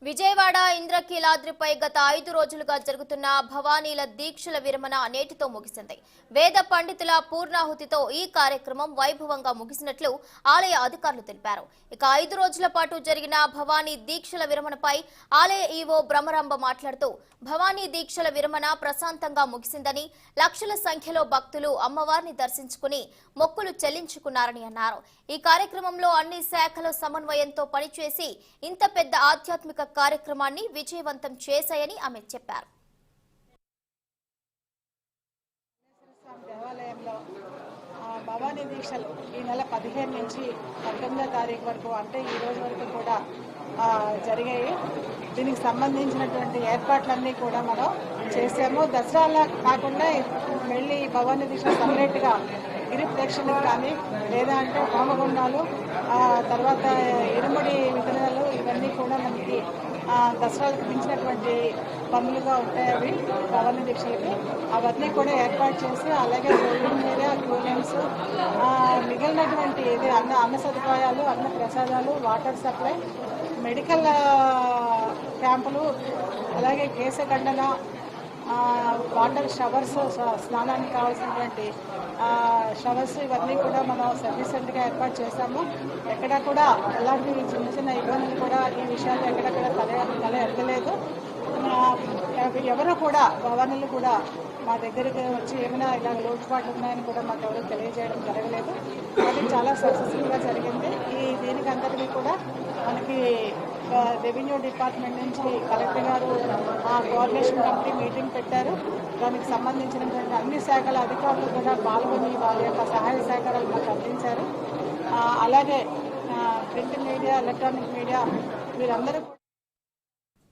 విజయవాడ ఇంద్రకీలాద్రిపై గత 5 రోజులుగా జరుగుతున్న భవానీల దీక్షల విరమణ నేటితో ముగిసింది. వేద పండితుల పూర్ణాహుతితో ఈ కార్యక్రమం వైభవంగా ముగిసినట్లు ఆలయ అధికారులు తెలిపారు. ఇక 5 రోజుల పాటు జరిగిన భవానీ దీక్షల విరమణపై ఆలయ ఈవో బ్రహ్మరాంబ మాట్లాడుతూ భవానీ దీక్షల విరమణ ప్రశాంతంగా ముగిసిందని, లక్షల సంఖ్యలో భక్తులు అమ్మవారిని దర్శించుకుని మొక్కులు చెల్లించుకున్నారని అన్నారు. ఈ కార్యక్రమంలో అన్ని శాఖల సమన్వయంతో పనిచేసి ఇంత పెద్ద ఆధ్యాత్మిక కార్యక్రమాన్ని విజయవంతం చేశాయని ఆమె చెప్పారు. దేవాలయంలో భవానీ దీక్షలు ఈ నెల 15 నుంచి 19వ తారీఖు వరకు అంటే ఈ రోజు వరకు కూడా జరిగాయి. దీనికి సంబంధించినటువంటి ఏర్పాట్లన్నీ కూడా మనం చేసాము. దసరాలా కాకుండా వెళ్ళి భవానీ దీక్ష సపరేట్గా గిరి ప్రదక్షిణకు కానీ లేదా అంటే హోమగుండాలు తర్వాత ఇరుముడి వితరణలు ఇవన్నీ కూడా మనకి దసరాలకు మించినటువంటి పనులుగా ఉంటాయి. అవి భవానీ దీక్షలకి అవన్నీ కూడా ఏర్పాటు చేసి అలాగే హోల్డింగ్ ఏరియా, క్యూలెన్స్, మిగిలినటువంటి ఇది అన్న సదుపాయాలు, అన్న ప్రసాదాలు, వాటర్ సప్లై, మెడికల్ క్యాంపులు, అలాగే కేశఖండన, వాటర్ షవర్స్, స్నానానికి కావాల్సినటువంటి షవర్స్ ఇవన్నీ కూడా మనం సఫిషియెంట్గా ఏర్పాటు చేస్తాము. ఎక్కడా కూడా ఎలాంటి చిన్న చిన్న ఇబ్బందులు కూడా ఈ విషయాలు ఎక్కడ కూడా తల ఎరగలేదు. ఎవరు కూడా భవానీలు కూడా మా దగ్గరికి వచ్చి ఏమైనా ఇలా లోటుపాట్లు ఉన్నాయని కూడా మాకు ఎవరు తెలియజేయడం జరగలేదు. అది చాలా సక్సెస్ఫుల్గా జరిగింది. దీనికి అందరికీ కూడా మనకి రెవెన్యూ డిపార్ట్మెంట్ నుంచి కలెక్టర్ గారు కోఆర్డినేషన్ కమిటీ మీటింగ్ పెట్టారు. దానికి సంబంధించినటువంటి అన్ని శాఖల అధికారులు కూడా పాల్గొని వాళ్ళ యొక్క సహాయ సహకారాలు మాకు అందించారు. అలాగే ప్రింట్ మీడియా, ఎలక్ట్రానిక్ మీడియా వీరందరూ